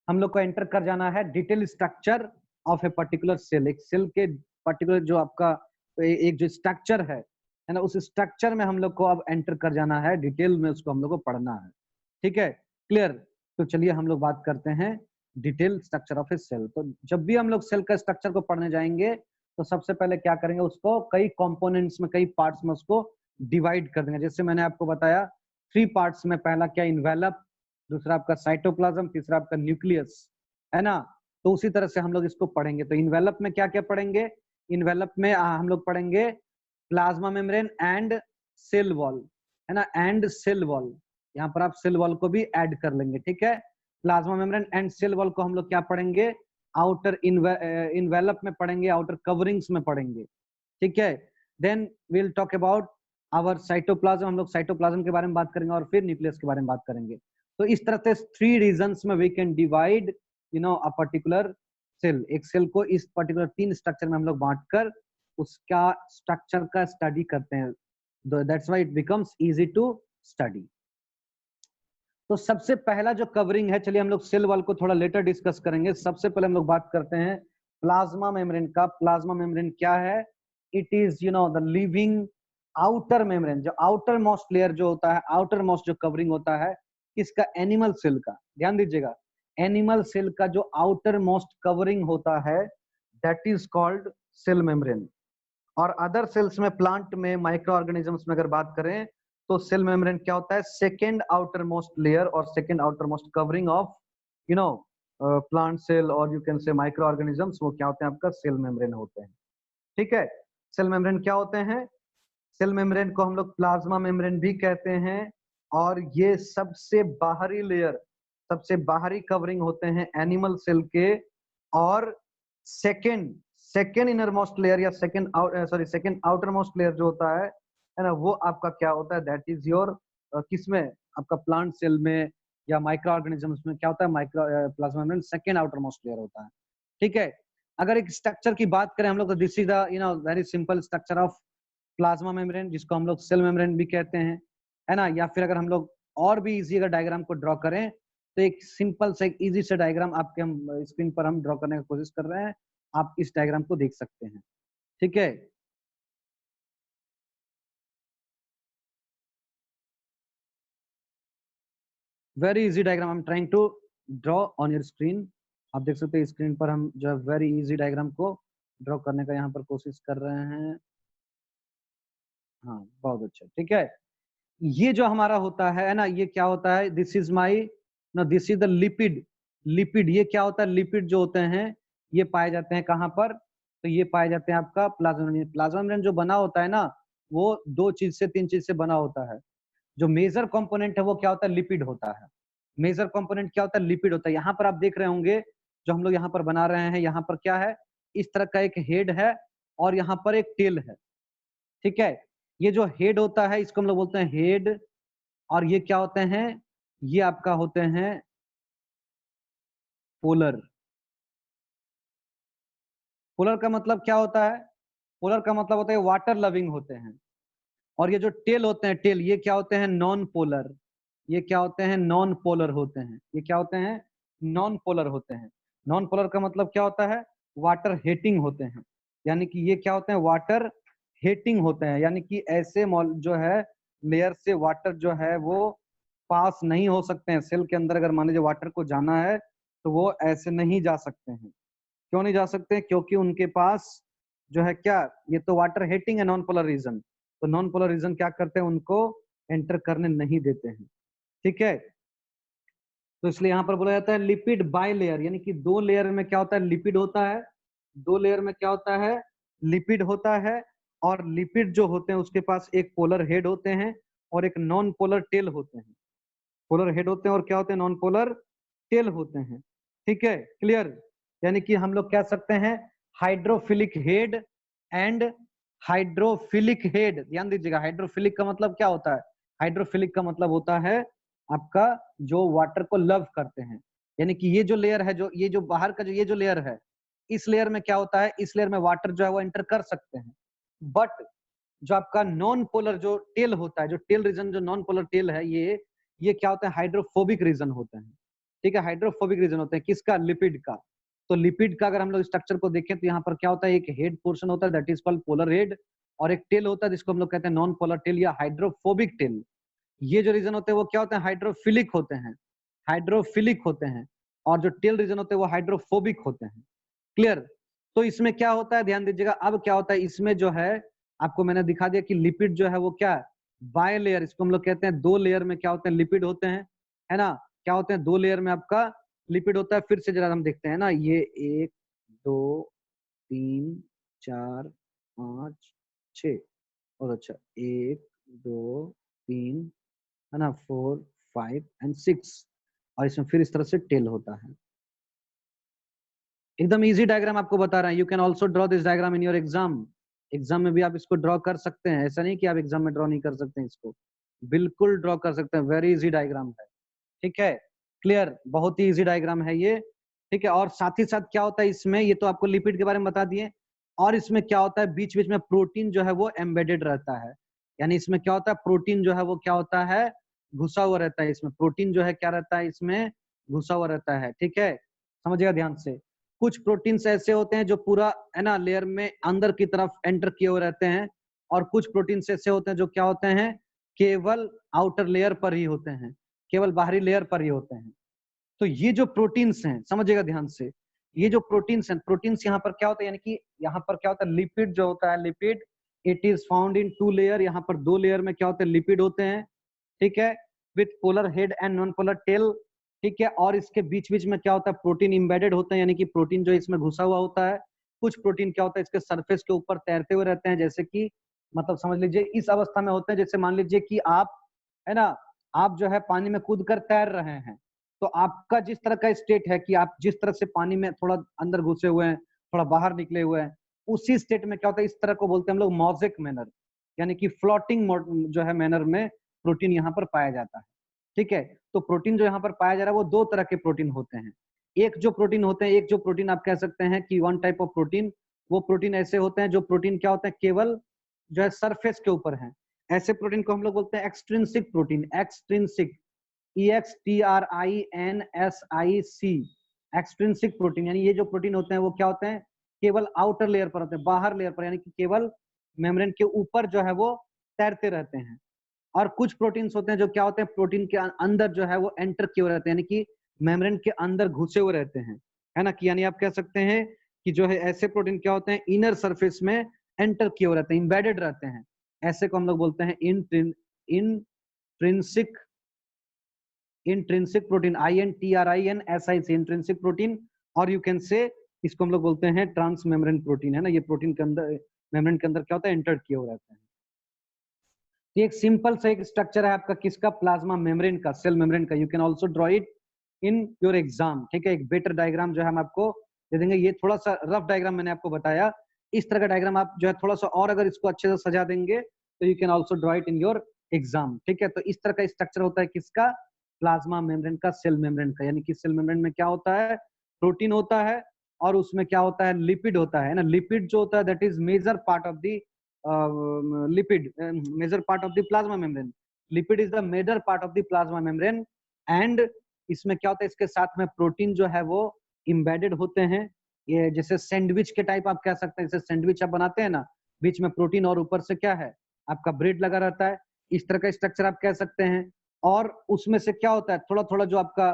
हम लोग को एंटर कर जाना है detail structure of a particular cell. एक सेल के पर्टिकुलर जो आपका एक जो स्ट्रक्चर है ना, उस स्ट्रक्चर में हम लोग को अब एंटर कर जाना है, डिटेल में उसको हम लोग को पढ़ना है। ठीक है, क्लियर। तो चलिए हम लोग बात करते हैं detail structure of a cell. तो जब भी हम लोग सेल का स्ट्रक्चर को पढ़ने जाएंगे तो सबसे पहले क्या करेंगे, उसको कई कंपोनेंट्स में, कई पार्ट्स में उसको डिवाइड कर देंगे। जैसे मैंने आपको बताया 3 पार्ट्स में, पहला क्या, इन्वेलप, दूसरा आपका साइटोप्लाज्म, तीसरा आपका न्यूक्लियस, है ना। तो उसी तरह से हम लोग इसको पढ़ेंगे। तो इन्वेलप में क्या क्या पढ़ेंगे, इन्वेलप में हम लोग पढ़ेंगे plasma membrane and cell wall, है ना, एंड सेल वॉल, यहाँ पर आप सेल वॉल को भी ऐड कर लेंगे। ठीक है, plasma membrane and cell wall को हम लोग क्या पढ़ेंगे, आउटर इन्वेलप में पढ़ेंगे, आउटर कवरिंग्स में पढ़ेंगे। ठीक है, then will talk about our cytoplasm, हम लोग साइटोप्लाज्म के बारे में बात करेंगे और फिर न्यूक्लियस के बारे में बात करेंगे। तो इस तरह से 3 रीजन्स में we can divide a particular cell. एक सेल को इस पर्टिकुलर 3 स्ट्रक्चर में हम लोग बांटकर उसका स्ट्रक्चर का स्टडी करते हैं। That's why it becomes easy to study. तो सबसे पहला जो कवरिंग है, चलिए हम लोग सेल वॉल को थोड़ा लेटर डिस्कस करेंगे। सबसे पहले हम लोग बात करते हैं प्लाज्मा मेम्ब्रेन का। प्लाज्मा मेम्ब्रेन क्या है? It is the living outer membrane, जो आउटर मोस्ट लेयर जो होता है, आउटर मोस्ट जो कवरिंग होता है किसका? एनिमल सेल का। ध्यान दीजिएगा, एनिमल सेल का जो आउटर मोस्ट कवरिंग होता है that is called cell membrane. और अदर सेल्स में, प्लांट में, माइक्रो ऑर्गेनिजम्स में अगर बात करें तो सेल मेम्ब्रेन क्या होता है? सेकेंड आउटर मोस्ट लेयर और second outermost covering of plant cell और you can say microorganisms, वो क्या होते हैं? आपका सेल मेम्ब्रेन होते हैं। ठीक है, सेल मेम्ब्रेन क्या होते हैं? सेल मेम्ब्रेन को हम लोग प्लाज्मा मेम्ब्रेन भी कहते हैं। और ये सबसे बाहरी लेयर, सबसे बाहरी कवरिंग होते हैं एनिमल सेल के। और सेकेंड इनर मोस्ट लेयर या सेकेंड आउटर मोस्ट लेयर जो होता है ना, वो आपका क्या होता है? दैट इज योर किसमें? आपका प्लांट सेल में या माइक्रो ऑर्गेनिजम्स में क्या होता है? Micro plasma membrane second outer most layer होता है। ठीक है, अगर एक स्ट्रक्चर की बात करें हम लोग तो this is the very simple structure of plasma membrane, जिसको हम लोग सेल मेम्ब्रेन भी कहते हैं, है ना। या फिर अगर हम लोग और भी इजी अगर डायग्राम को ड्रॉ करें तो एक सिंपल से एक इजी से डायग्राम आपके हम स्क्रीन पर हम ड्रॉ करने की कोशिश कर रहे हैं, आप इस डायग्राम को देख सकते हैं। ठीक है, very easy diagram I am trying to draw on your screen. आप देख सकते हैं स्क्रीन पर हम जो है वेरी इजी डायग्राम को ड्रॉ करने का यहाँ पर कोशिश कर रहे हैं। हाँ, बहुत अच्छा। ठीक है, ये जो हमारा होता है ना, ये क्या होता है? दिस इज माई ना, this is the lipid. Lipid ये क्या होता है? लिपिड जो होते हैं ये पाए जाते हैं कहाँ पर? तो ये पाए जाते हैं आपका प्लाज्मा मेम्ब्रेन। प्लाज्मा मेम्ब्रेन जो बना होता है ना, वो 2 चीज से 3 चीज से बना होता है। जो मेजर कंपोनेंट है वो क्या होता है? लिपिड होता है। मेजर कंपोनेंट क्या होता है? लिपिड होता है। यहाँ पर आप देख रहे होंगे जो हम लोग यहाँ पर बना रहे हैं, यहाँ पर क्या है? इस तरह का एक हेड है और यहाँ पर एक टेल है। ठीक है, ये जो हेड होता है इसको हम लोग बोलते हैं हेड। और ये क्या होते हैं? ये आपका होते हैं पोलर। पोलर का मतलब क्या होता है? पोलर का मतलब होता है वाटर लविंग होते हैं। और ये जो टेल होते हैं, टेल ये क्या होते हैं? Non polar. ये क्या होते हैं? नॉन पोलर होते हैं। ये क्या होते हैं? नॉन पोलर होते हैं। नॉन पोलर का मतलब क्या होता है? वाटर हेटिंग होते हैं। यानी कि ये क्या होते हैं? वाटर हेटिंग होते हैं। यानी कि ऐसे जो है लेयर से वाटर जो है वो पास नहीं हो सकते हैं। सेल के अंदर अगर मान लीजिए वाटर को जाना है तो वो ऐसे नहीं जा सकते हैं। क्यों नहीं जा सकते? क्योंकि उनके पास जो है क्या, ये तो वाटर हेटिंग है, नॉन पोलर रीजन। तो नॉन पोलर रीजन क्या करते हैं? उनको एंटर करने नहीं देते हैं। ठीक है, तो इसलिए यहाँ पर बोला जाता है लिपिड बाय लेयर, यानी कि 2 लेयर में क्या होता है? लिपिड होता है। 2 लेयर में क्या होता है? लिपिड होता है। और लिपिड जो होते हैं उसके पास एक पोलर हेड होते हैं और एक नॉन पोलर टेल होते हैं। पोलर हेड होते हैं और क्या होते हैं? नॉन पोलर टेल होते हैं। ठीक है, क्लियर। यानी कि हम लोग कह सकते हैं hydrophilic head and hydrophilic head. ध्यान दीजिएगा, हाइड्रोफिलिक का मतलब क्या होता है? हाइड्रोफिलिक का मतलब होता है आपका जो वाटर को लव करते हैं। यानी कि ये जो लेयर है, जो ये जो बाहर का जो ये जो लेयर है, इस लेयर में क्या होता है? इस लेयर में वाटर जो है वो एंटर कर सकते हैं। बट जो आपका नॉन पोलर जो टेल होता है, जो टेल रीजन, जो नॉन पोलर टेल है, ये क्या होता है? हाइड्रोफोबिक रीजन होते हैं। ठीक है, हाइड्रोफोबिक रीजन होते हैं किसका? लिपिड का। तो लिपिड का अगर हम लोग स्ट्रक्चर को देखें तो यहाँ पर क्या होता है? एक हेड पोर्शन होता है that is called polar head, और एक टेल होता है जिसको हम लोग कहते हैं नॉन पोलर टेल या हाइड्रोफोबिक टेल। ये जो रीजन होते हैं वो क्या होते हैं? हाइड्रोफिलिक होते हैं। हाइड्रोफिलिक होते हैं। और जो टेल रीजन होते हैं वो हाइड्रोफोबिक होते हैं। क्लियर। तो इसमें क्या होता है? ध्यान दीजिएगा, अब क्या होता है इसमें जो है, आपको मैंने दिखा दिया कि लिपिड जो है वो क्या है? बाय लेयर, इसको हम लोग कहते हैं 2 लेयर में क्या होते हैं? लिपिड होते हैं, है ना। क्या होते हैं? 2 लेयर में आपका लिपिड होता है। फिर से जरा हम देखते हैं ना, ये 1 2 3 4 5 6, बहुत अच्छा, 1 2 3, है ना, 4 5 एंड 6। और इसमें फिर इस तरह से टेल होता है। एकदम इजी डायग्राम आपको बता रहा है। You can also draw this diagram in your exam. Exam में भी आप इसको ड्रॉ कर सकते हैं, ऐसा नहीं कि आप एग्जाम में ड्रॉ नहीं कर सकते हैं इसको, बिल्कुल ड्रॉ कर सकते हैं, वेरी इजी डायग्राम है, ठीक है, क्लियर, बहुत ही इजी डायग्राम है ये, ठीक है। और साथ ही साथ क्या होता है इसमें, ये तो आपको लिपिड के बारे में बता दिए, और इसमें क्या होता है बीच बीच में प्रोटीन जो है वो एम्बेडेड रहता है, यानी इसमें क्या होता है प्रोटीन जो है वो क्या होता है घुसा हुआ रहता है, इसमें प्रोटीन जो है क्या रहता है इसमें घुसा हुआ रहता है, ठीक है, समझिएगा ध्यान से। कुछ प्रोटीन्स ऐसे होते हैं जो पूरा है ना लेयर में अंदर की तरफ एंटर किए हुए रहते हैं, और कुछ प्रोटीन्स ऐसे होते हैं जो क्या होते हैं केवल आउटर लेयर पर ही होते हैं, केवल बाहरी लेयर पर ही होते हैं। तो ये जो प्रोटीन्स हैं समझिएगा ध्यान से, ये जो प्रोटीन्स हैं, प्रोटीन्स यहाँ पर क्या होता है, यानी कि यहाँ पर क्या होता है लिपिड जो होता है, lipid it is found in 2 layer, यहाँ पर 2 लेयर में क्या होते हैं लिपिड होते हैं, ठीक है, with polar head and non polar tail, ठीक है। और इसके बीच बीच में क्या होता है प्रोटीन इम्बेडेड होते हैं, यानी कि प्रोटीन जो इसमें घुसा हुआ होता है। कुछ प्रोटीन क्या होता है इसके सरफेस के ऊपर तैरते हुए रहते हैं, जैसे कि मतलब समझ लीजिए इस अवस्था में होते हैं, जैसे मान लीजिए कि आप है ना आप जो है पानी में कूद कर तैर रहे हैं, तो आपका जिस तरह का स्टेट है कि आप जिस तरह से पानी में थोड़ा अंदर घुसे हुए हैं थोड़ा बाहर निकले हुए हैं, उसी स्टेट में क्या होता है इस तरह को बोलते हैं हम लोग मोज़ेक मैनर, यानी कि फ्लोटिंग जो है मैनर में प्रोटीन यहाँ पर पाया जाता है, ठीक है। तो प्रोटीन जो यहाँ पर पाया जा रहा है वो 2 तरह के प्रोटीन होते हैं, एक जो प्रोटीन होते हैं, एक जो प्रोटीन आप कह सकते हैं कि वन टाइप ऑफ प्रोटीन, वो प्रोटीन ऐसे होते हैं जो प्रोटीन क्या होते हैं केवल जो है सरफेस के ऊपर है, ऐसे प्रोटीन को हम लोग बोलते हैं extrinsic protein, extrinsic EXTRINSIC, extrinsic protein, यानी ये जो प्रोटीन होते हैं वो क्या होते हैं केवल आउटर लेयर पर होते हैं, बाहर लेयर पर, यानी कि केवल मेम्ब्रेन के ऊपर जो है वो तैरते रहते हैं। और कुछ प्रोटीन्स होते हैं जो क्या होते हैं प्रोटीन के अंदर जो है वो एंटर किए हुए रहते हैं, यानी कि मेम्ब्रेन के अंदर घुसे हुए रहते हैं, है ना, कि यानी आप कह सकते हैं कि जो है ऐसे प्रोटीन क्या होते हैं इनर सरफेस में एंटर किए हुए रहते हैं, इम्बेडेड रहते हैं, ऐसे को हम लोग बोलते हैं intrinsic intrinsic protein, INTRINSIC, intrinsic protein. और यू कैन से इसको हम लोग बोलते हैं ट्रांस मेम्ब्रेन प्रोटीन, है ना, ये प्रोटीन के अंदर मेम्ब्रेन के अंदर क्या होता है एंटर किए हुए रहते हैं। एक सिंपल सा एक स्ट्रक्चर है आपका किसका प्लाज्मा मेम्ब्रेन का, सेल मेम्ब्रेन का, you can also draw it in your exam, ठीक है। एक बेटर डायग्राम जो है हम आपको दे देंगे, ये थोड़ा सा रफ डायग्राम मैंने आपको बताया, इस तरह का डायग्राम आप जो है थोड़ा सा और अगर इसको अच्छे से सजा देंगे तो you can also draw it in your exam, ठीक है। तो इस तरह का स्ट्रक्चर होता है किसका प्लाज्मा मेम्ब्रेन का, सेल मेम्ब्रेन का, यानी कि सेल मेम्ब्रेन में क्या होता है प्रोटीन होता है और उसमें क्या होता है लिपिड होता है ना, लिपिड जो होता है that is major part of the lipid major part of the plasma membrane, lipid is the major part of the plasma membrane and इसमें क्या होता है इसके साथ में प्रोटीन जो है वो इम्बेडेड होते हैं, ये जैसे सैंडविच के टाइप आप कह सकते हैं, जैसे सैंडविच आप बनाते हैं ना बीच में प्रोटीन और ऊपर से क्या है आपका ब्रेड लगा रहता है, इस तरह का स्ट्रक्चर आप कह सकते हैं। और उसमें से क्या होता है थोड़ा थोड़ा जो आपका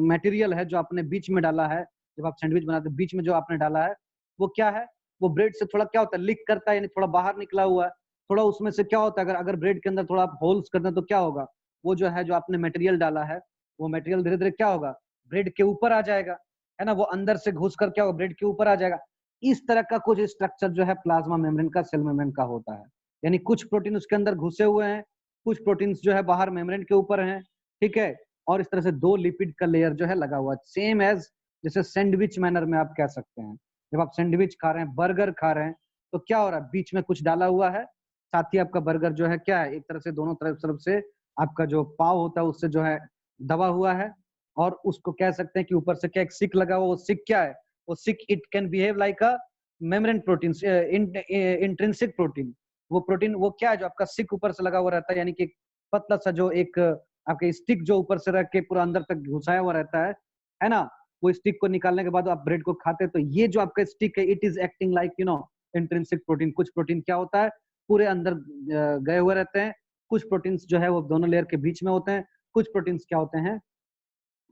मटेरियल है जो आपने बीच में डाला है, जब आप सैंडविच बनाते हैं बीच में जो आपने डाला है वो क्या है वो ब्रेड से थोड़ा क्या होता है लीक करता है, यानी थोड़ा बाहर निकला हुआ है, थोड़ा उसमें से क्या होता है अगर ब्रेड के अंदर थोड़ा आप होल्स कर दें तो क्या होगा वो जो है जो आपने मटेरियल डाला है वो मटेरियल धीरे धीरे क्या होगा ब्रेड के ऊपर आ जाएगा, है ना, वो अंदर से घुस कर क्या होगा ब्रेड के ऊपर आ जाएगा। इस तरह का कुछ स्ट्रक्चर जो है प्लाज्मा मेम्ब्रेन का, सेल मेम्ब्रेन का होता है, यानी कुछ प्रोटीन उसके अंदर घुसे हुए हैं, कुछ प्रोटीन जो है बाहर मेम्ब्रेन के ऊपर हैं, ठीक है। और इस तरह से 2 लिपिड का लेयर जो है लगा हुआ है, सेम एज जैसे सैंडविच मैनर में आप कह सकते हैं, जब आप सैंडविच खा रहे हैं बर्गर खा रहे हैं तो क्या हो रहा है बीच में कुछ डाला हुआ है, साथ ही आपका बर्गर जो है क्या है एक तरह से दोनों तरफ से आपका जो पाव होता है उससे जो है दबा हुआ है, और उसको कह सकते हैं कि ऊपर से क्या एक सिक लगा हुआ, वो सिक क्या है वो सिक it can behave like a membrane protein, intrinsic protein, वो प्रोटीन वो क्या है जो आपका सिक ऊपर से लगा हुआ रहता है, यानी कि पतला सा जो एक आपके स्टिक जो ऊपर से रख के पूरा अंदर तक घुसाया हुआ रहता है ना, वो स्टिक को निकालने के बाद आप ब्रेड को खाते हैं तो ये जो आपका स्टिक है it is acting like you know intrinsic protein. कुछ प्रोटीन क्या होता है पूरे अंदर गए हुए रहते हैं, कुछ प्रोटीन्स जो है वो दोनों लेयर के बीच में होते हैं, कुछ प्रोटीन्स क्या होते हैं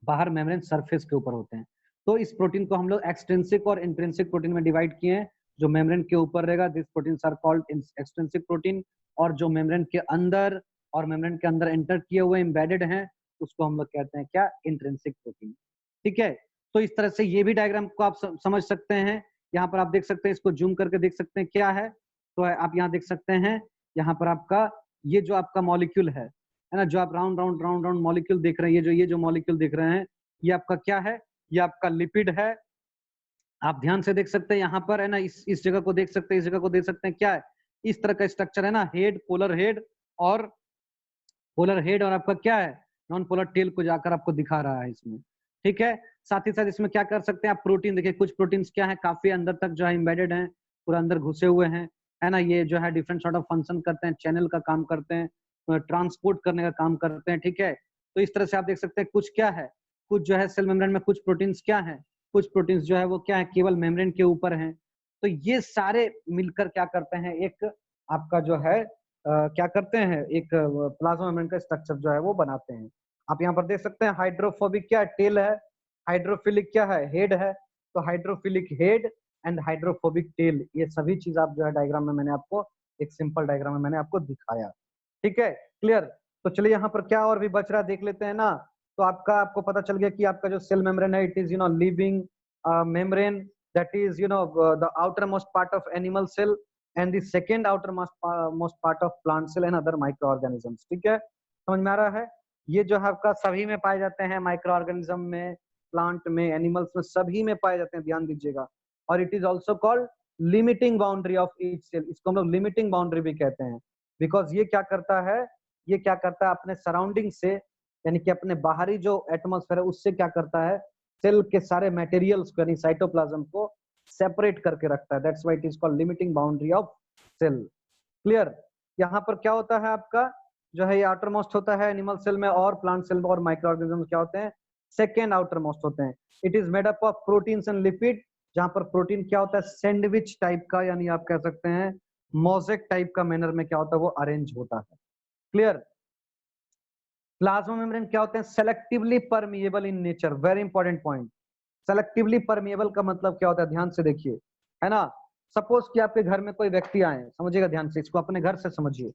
बाहर मेम्ब्रेन सरफेस के ऊपर होते हैं। तो इस प्रोटीन को हम लोग एक्सट्रिंसिक और इंट्रिंसिक प्रोटीन में डिवाइड किए हैं, जो मेम्ब्रेन के ऊपर रहेगा this proteins are called extrinsic protein, और जो मेम्ब्रेन के अंदर और मेम्ब्रेन के अंदर एंटर किए हुए एम्बेडेड हैं उसको हम लोग कहते हैं क्या इंट्रिंसिक प्रोटीन, ठीक है। तो इस तरह से ये भी डायग्राम को आप समझ सकते हैं, यहाँ पर आप देख सकते हैं, इसको जूम करके देख सकते हैं क्या है, तो आप यहाँ देख सकते हैं यहाँ पर आपका ये जो आपका मॉलिक्यूल है ना, जो आप round round round round molecule देख रहे हैं, ये जो मॉलिक्यूल देख रहे हैं ये आपका क्या है, ये आपका लिपिड है, आप ध्यान से देख सकते हैं यहाँ पर है ना, इस जगह को देख सकते हैं, इस जगह को देख सकते हैं, क्या है इस तरह का स्ट्रक्चर है ना, हेड, पोलर हेड और आपका क्या है नॉन पोलर टेल को जाकर आपको दिखा रहा है इसमें। ठीक है, साथ ही साथ इसमें क्या कर सकते हैं आप, प्रोटीन देखिए, कुछ प्रोटीन्स क्या है काफी अंदर तक जो है इम्बेडेड हैं, पूरा अंदर घुसे हुए हैं, है ना, ये जो है डिफरेंट सॉर्ट ऑफ फंक्शन करते हैं, चैनल का काम करते हैं, ट्रांसपोर्ट करने का काम करते हैं। ठीक है, तो इस तरह से आप देख सकते हैं कुछ क्या है, कुछ जो है सेल मेम्ब्रेन में कुछ प्रोटीन्स क्या है, कुछ प्रोटीन्स जो है वो क्या है केवल मेम्ब्रेन के ऊपर हैं। तो ये सारे मिलकर क्या करते हैं, एक आपका जो है क्या करते हैं, एक प्लाज्मा मेम्ब्रेन का स्ट्रक्चर जो है वो बनाते हैं। आप यहाँ पर देख सकते हैं हाइड्रोफोबिक क्या है, टेल है, हाइड्रोफिलिक क्या है, हेड है। तो hydrophilic head and hydrophobic tell, ये सभी चीज आप जो है डायग्राम में मैंने आपको, एक सिंपल डायग्राम में मैंने आपको दिखाया। ठीक है, क्लियर। तो चलिए यहाँ पर क्या और भी बच रहा है देख लेते हैं ना। तो आपको पता चल गया कि आपका जो सेल मेम्ब्रेन है, it is living membrane, that is the outermost part of animal cell and the second outermost part of plant cell and other microorganisms। ठीक है, समझ में आ रहा है। ये जो है आपका सभी में पाए जाते हैं, माइक्रो ऑर्गेनिज्म में, प्लांट में, एनिमल्स में, सभी में पाए जाते हैं, ध्यान दीजिएगा। और it is also called limiting boundary of each cell, इसको हम लोग लिमिटिंग बाउंड्री भी कहते हैं, बिकॉज ये क्या करता है, ये क्या करता है अपने सराउंडिंग से, यानी कि अपने बाहरी जो एटमोस्फेयर है उससे क्या करता है, सेल के सारे मटेरियल्स को यानी साइटोप्लाज्म को सेपरेट करके रखता है। That's why it is called limiting boundary of cell. Clear. यहाँ पर क्या होता है आपका जो है, ये आउटर मोस्ट होता है एनिमल सेल में, और प्लांट सेल में और माइक्रो ऑर्गेनिज्म क्या होते हैं, सेकेंड आउटर मोस्ट होते हैं। It is made up of proteins and lipid, जहां पर प्रोटीन क्या होता है सैंडविच टाइप का, यानी आप कह सकते हैं मोजेक टाइप का मैनर में क्या होता है वो अरेंज होता है। क्लियर। प्लाज्मा मेम्ब्रेन क्या होते हैं, selectively permeable in nature, very important point. Selectively permeable का मतलब क्या होता है, ध्यान से देखिए, है ना। सपोज कि आपके घर में कोई व्यक्ति आए, समझिएगा ध्यान से, इसको अपने घर से समझिए।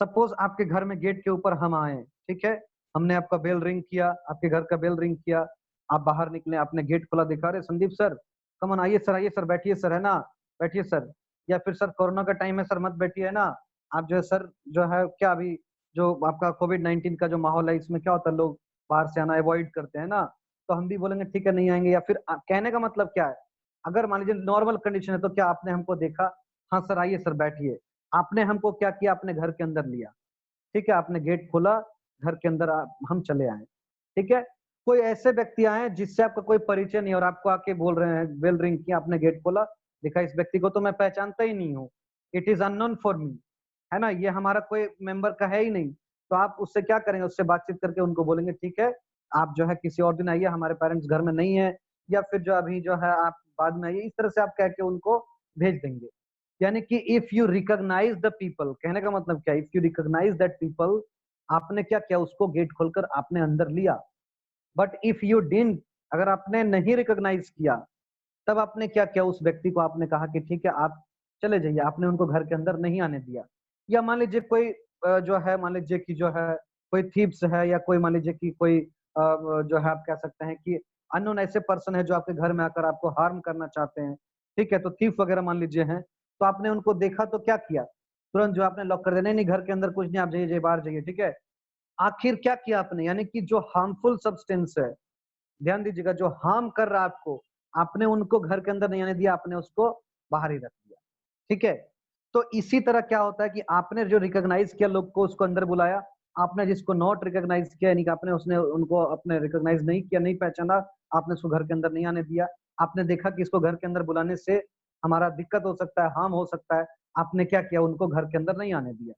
सपोज आपके घर में गेट के ऊपर हम आए, ठीक है, हमने आपका बेल रिंग किया, आपके घर का बेल रिंग किया, आप बाहर निकले, आपने गेट खोला, दिखा रहे संदीप सर, कमन आइए सर बैठिए सर, है ना, बैठिए सर। या फिर सर कोरोना का टाइम है सर मत बैठिए, है ना, आप जो है सर जो है क्या अभी जो आपका कोविड-19 का जो माहौल है इसमें क्या होता है, लोग बाहर से आना अवॉइड करते हैं ना, तो हम भी बोलेंगे ठीक है नहीं आएंगे। या फिर कहने का मतलब क्या है, अगर मान लीजिए नॉर्मल कंडीशन है तो क्या आपने हमको देखा, हाँ सर आइए सर बैठिए, आपने हमको क्या किया, अपने घर के अंदर लिया, ठीक है, आपने गेट खोला, घर के अंदर हम चले आए, ठीक है। कोई ऐसे व्यक्ति आए जिससे आपका कोई परिचय नहीं और आपको आके बोल रहे हैं, बेल रिंग किया, आपने गेट खोला, देखा इस व्यक्ति को तो मैं पहचानता ही नहीं हूँ, it is unknown for me, है ना, ये हमारा कोई मेंबर का है ही नहीं। तो आप उससे क्या करेंगे, उससे बातचीत करके उनको बोलेंगे ठीक है आप जो है किसी और दिन आइए, हमारे पेरेंट्स घर में नहीं है, या फिर जो अभी जो है आप बाद में आइए, इस तरह से आप कह के उनको भेज देंगे। यानी कि if you recognise the people, कहने का मतलब क्या, if you recognise that people, आपने क्या किया, उसको गेट खोलकर आपने अंदर लिया। बट इफ यू डिडंट, अगर आपने नहीं रिकॉग्नाइज किया, तब आपने क्या किया, उस व्यक्ति को आपने कहा कि ठीक है आप चले जाइए, आपने उनको घर के अंदर नहीं आने दिया। या मान लीजिए कोई जो है, मान लीजिए कि जो है कोई थीप्स है, या कोई मान लीजिए कि कोई जो है आप कह सकते हैं कि अननोन ऐसे पर्सन है जो आपके घर में आकर आपको हार्म करना चाहते हैं, ठीक है, तो थीफ वगैरह मान लीजिए हैं, तो आपने उनको देखा तो क्या किया, तुरंत जो आपने लॉक कर दिया, नहीं नहीं घर के अंदर कुछ नहीं, आप जाइए जाइए बाहर जाइए, ठीक है। आखिर क्या किया आपने, यानी कि जो हार्मफुल सब्सटेंस है, ध्यान दीजिएगा, जो हार्म कर रहा है आपको, आपने उनको घर के अंदर नहीं आने दिया, आपने उसको बाहर ही रख दिया, ठीक है। तो इसी तरह क्या होता है कि आपने जो रिकॉग्नाइज किया लोग को, उसको अंदर बुलाया, आपने जिसको नॉट रिकॉग्नाइज किया, यानी कि आपने उसने उनको अपने रिकॉग्नाइज नहीं किया, नहीं पहचाना, आपने उसको घर के अंदर नहीं आने दिया, आपने देखा कि इसको घर के अंदर बुलाने से हमारा दिक्कत हो सकता है, हार्म हो सकता है, आपने क्या किया, उनको घर के अंदर नहीं आने दिया,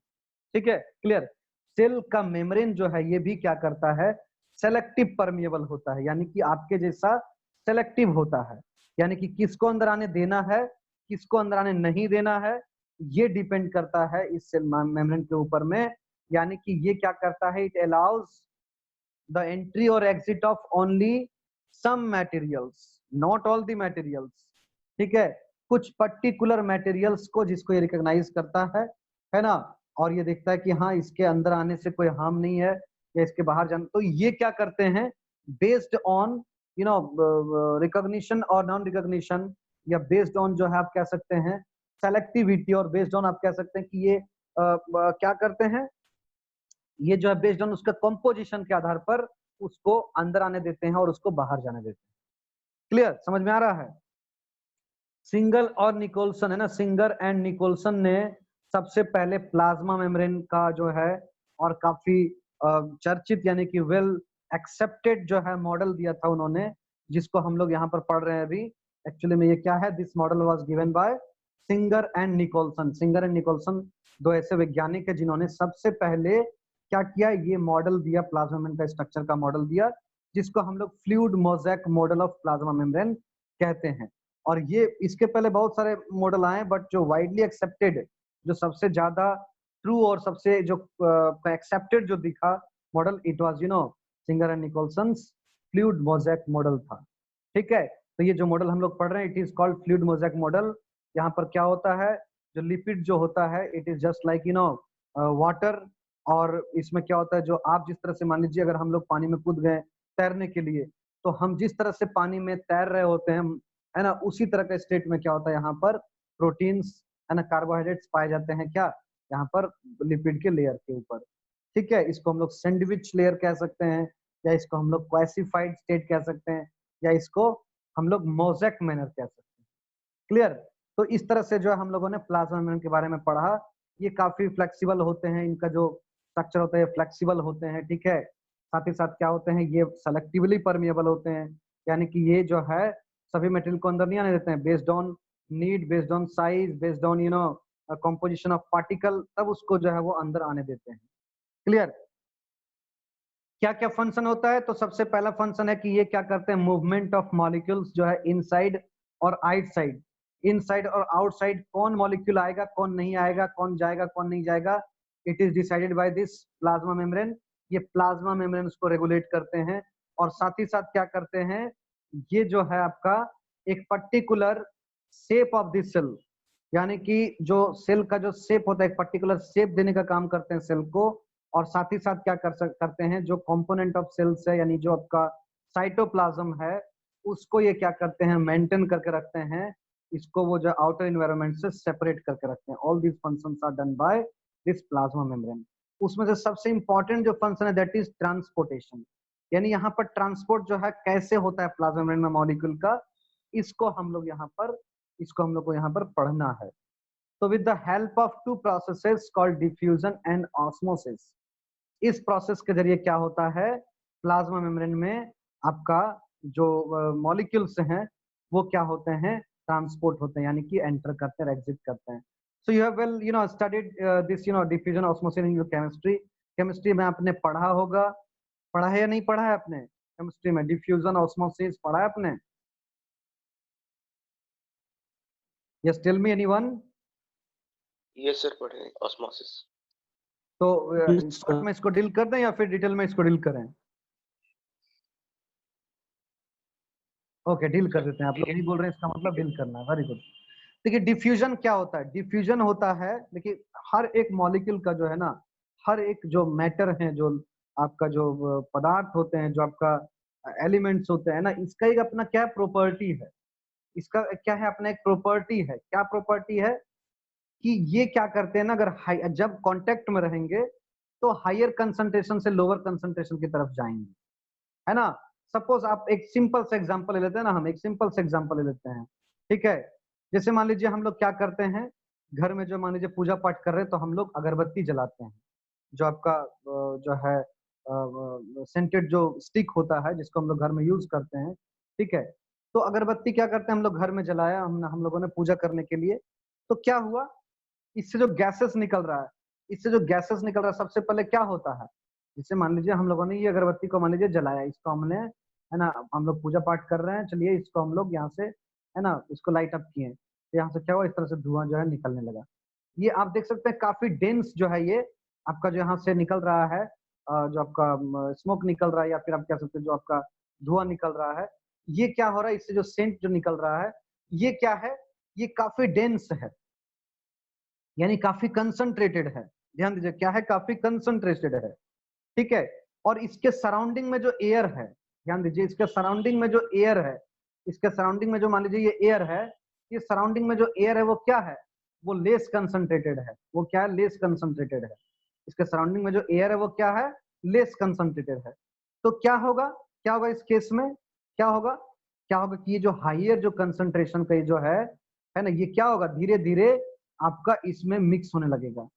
ठीक है, क्लियर। सेल का मेम्ब्रेन जो है ये भी क्या करता है, सेलेक्टिव परमिएबल होता है, यानी कि आपके जैसा सेलेक्टिव होता है, यानी कि किसको अंदर आने देना है, किसको अंदर आने नहीं देना है, ये डिपेंड करता है इस सेल मेम्ब्रेन के ऊपर में। यानी कि ये क्या करता है, इट अलाउज द एंट्री और exit of only some materials, not all the materials, ठीक है, कुछ पर्टिकुलर मटेरियल्स को जिसको ये रिकॉग्नाइज करता है ना, और ये देखता है कि हाँ इसके अंदर आने से कोई हार्म नहीं है, या इसके बाहर जाना, तो ये क्या करते हैं, बेस्ड ऑन रिकॉग्निशन और नॉन रिकॉग्निशन, या बेस्ड ऑन जो है आप कह सकते हैं सेलेक्टिविटी, और बेस्ड ऑन आप कह सकते हैं कि ये क्या करते हैं, ये जो है बेस्ड ऑन उसका कंपोजिशन के आधार पर उसको अंदर आने देते हैं और उसको बाहर जाने देते हैं। क्लियर, समझ में आ रहा है। सिंगल और निकोल्सन है ना, सिंगर एंड निकोल्सन ने सबसे पहले प्लाज्मा मेम्ब्रेन का जो है और काफी चर्चित यानी कि वेल एक्सेप्टेड जो है मॉडल दिया था उन्होंने, जिसको हम लोग यहाँ पर पढ़ रहे हैं अभी। एक्चुअली में ये क्या है, this model was given by singer and Nicholson. Singer and Nicholson दो ऐसे वैज्ञानिक है जिन्होंने सबसे पहले क्या किया, ये मॉडल दिया, प्लाज्मा मेम्ब्रेन का स्ट्रक्चर का मॉडल दिया, जिसको हम लोग fluid mosaic model of plasma membrane कहते हैं। और ये इसके पहले बहुत सारे मॉडल आए, बट जो वाइडली एक्सेप्टेड, जो सबसे ज्यादा ट्रू और सबसे जो एक्सेप्टेड जो दिखा model, it was Singer and Nicolson's fluid mosaic model था। ठीक है, तो ये जो मॉडल हम लोग पढ़ रहे हैं, it is called fluid mosaic model. यहाँ पर क्या होता है, जो लिपिड जो होता है, it is just like water. और इसमें क्या होता है, जो आप जिस तरह से मान लीजिए अगर हम लोग पानी में कूद गए तैरने के लिए, तो हम जिस तरह से पानी में तैर रहे होते हैं, है ना, उसी तरह का स्टेट में क्या होता है, यहाँ पर प्रोटीन्स, है ना, कार्बोहाइड्रेट्स पाए जाते हैं, क्या यहाँ पर लिपिड के लेयर के ऊपर। ठीक है, इसको हम लोग सैंडविच लेयर कह सकते हैं, या इसको हम लोग क्लासिफाइड स्टेट कह सकते हैं, या इसको हम लोग मोज़ेक मैनर कह सकते हैं। क्लियर? तो इस तरह से जो है हम लोगों ने प्लाज्मा मेम्ब्रेन के बारे में पढ़ा। ये काफी फ्लेक्सिबल होते हैं, इनका जो स्ट्रक्चर होता है फ्लेक्सिबल होते हैं। ठीक है, साथ ही साथ क्या होते हैं, ये सेलेक्टिवली परमिएबल होते हैं, यानी कि ये जो है सभी मटेरियल को अंदर नहीं आने देते हैं, based on need, based on size, based on composition of particle, तब उसको जो है वो अंदर आने देते हैं। क्लियर? क्या क्या फंक्शन होता है, तो सबसे पहला फंक्शन है कि ये क्या करते हैं, मूवमेंट ऑफ मॉलिक्यूल्स जो है इनसाइड और आउटसाइड। इनसाइड और आउटसाइड कौन मॉलिक्यूल आएगा, कौन नहीं आएगा, कौन जाएगा, कौन नहीं जाएगा, it is decided by this plasma membrane. ये प्लाज्मा मेम्ब्रेन उसको रेगुलेट करते हैं। और साथ ही साथ क्या करते हैं, ये जो है आपका एक particular shape of this cell, यानी कि जो सेल का जो शेप होता है, एक पर्टिकुलर शेप देने का काम करते हैं सेल को। और साथ ही साथ क्या करते हैं, जो कंपोनेंट ऑफ सेल्स है, यानी जो आपका साइटोप्लाज्म है, उसको ये क्या करते हैं, मेंटेन करके रखते हैं। इसको वो जो आउटर एनवायरनमेंट से सेपरेट करके रखते हैं। All these functions are done by this plasma membrane. उसमें से सबसे इंपॉर्टेंट जो फंक्शन है, दैट इज ट्रांसपोर्टेशन, यानी यहाँ पर ट्रांसपोर्ट जो है कैसे होता है प्लाज्मा मेम्ब्रेन में मॉलिक्यूल का, इसको हम लोग यहाँ पर, इसको हम लोग को यहाँ पर पढ़ना है। तो with the help of two processes called diffusion and osmosis, इस प्रोसेस के जरिए क्या होता है, प्लाज्मा मेम्ब्रेन में आपका जो मॉलिक्यूल्स हैं वो क्या होते हैं, ट्रांसपोर्ट होते हैं, यानी कि एंटर करते हैं, एग्जिट करते हैं। So you have well studied this diffusion osmosis in your chemistry. Chemistry में आपने पढ़ा होगा, पढ़ा है या नहीं पढ़ा है आपने, केमिस्ट्री में डिफ्यूजन ऑस्मोसिस पढ़ा है आपने? Yes, tell me anyone. Yes sir, पढ़े ऑस्मोसिस। तो शॉर्ट में इसको डील कर दें या फिर डिटेल में इसको डील करें? ओके, डील कर देते हैं। आप लोग यही बोल रहे हैं, इसका मतलब डील करना है। Very good. देखिए डिफ्यूजन क्या होता है, डिफ्यूजन होता है, देखिए हर एक मॉलिक्यूल का जो है ना, हर एक जो मैटर है, जो आपका जो पदार्थ होते हैं, जो आपका एलिमेंट्स होते हैं ना, इसका एक अपना क्या प्रॉपर्टी है, इसका क्या है, अपना एक प्रॉपर्टी है। क्या प्रॉपर्टी है कि ये क्या करते हैं ना, अगर जब कांटेक्ट में रहेंगे तो हायर कंसंट्रेशन से लोअर कंसंट्रेशन की तरफ जाएंगे, है ना। सपोज आप एक सिंपल से एग्जांपल ले लेते हैं ना, हम एक सिंपल से एग्जांपल ले लेते हैं। ठीक है, जैसे मान लीजिए हम लोग क्या करते हैं, घर में जो मान लीजिए पूजा पाठ कर रहे हैं, तो हम लोग अगरबत्ती जलाते हैं, जो आपका जो है सेंटेड जो स्टिक होता है, जिसको हम लोग घर में यूज करते हैं। ठीक है, तो अगरबत्ती क्या करते हैं, हम लोग घर में जलाया, हम लोगों ने पूजा करने के लिए, तो क्या हुआ, इससे जो गैसेस निकल रहा है, इससे जो गैसेस निकल रहा है, सबसे पहले क्या होता है, जैसे मान लीजिए हम लोगों ने ये अगरबत्ती को मान लीजिए जलाया, इसको हमने, है ना, हम लोग पूजा पाठ कर रहे हैं, चलिए इसको हम लोग यहाँ से, है ना, इसको लाइट अप किए, तो यहाँ से क्या हुआ, इस तरह से धुआं जो है निकलने लगा। ये आप देख सकते हैं काफी डेंस जो है, ये आपका जो यहाँ से निकल रहा है, जो आपका स्मोक निकल रहा है, या फिर आप कह सकते हैं जो आपका धुआं निकल रहा है, ये क्या हो रहा है, इससे जो सेंट जो निकल रहा है, ये क्या है, ये काफी डेंस है, यानी काफी कंसंट्रेटेड है। ध्यान दीजिए, क्या है, काफी कंसंट्रेटेड है। ठीक है, और इसके सराउंडिंग में जो एयर है, ध्यान दीजिए, इसके सराउंडिंग में जो एयर है, इसके सराउंडिंग में जो मान लीजिए ये एयर है, ये सराउंडिंग में जो एयर है वो क्या है, वो लेस कंसंट्रेटेड है। वो क्या है, लेस कंसंट्रेटेड है। इसके सराउंडिंग में जो एयर है वो क्या है, लेस कंसंट्रेटेड है। तो क्या होगा, क्या होगा इस केस में, क्या होगा, क्या होगा कि ये जो हाइयर जो कंसंट्रेशन का जो है, है ना, ये क्या होगा, धीरे धीरे आपका इसमें मिक्स होने लगेगा।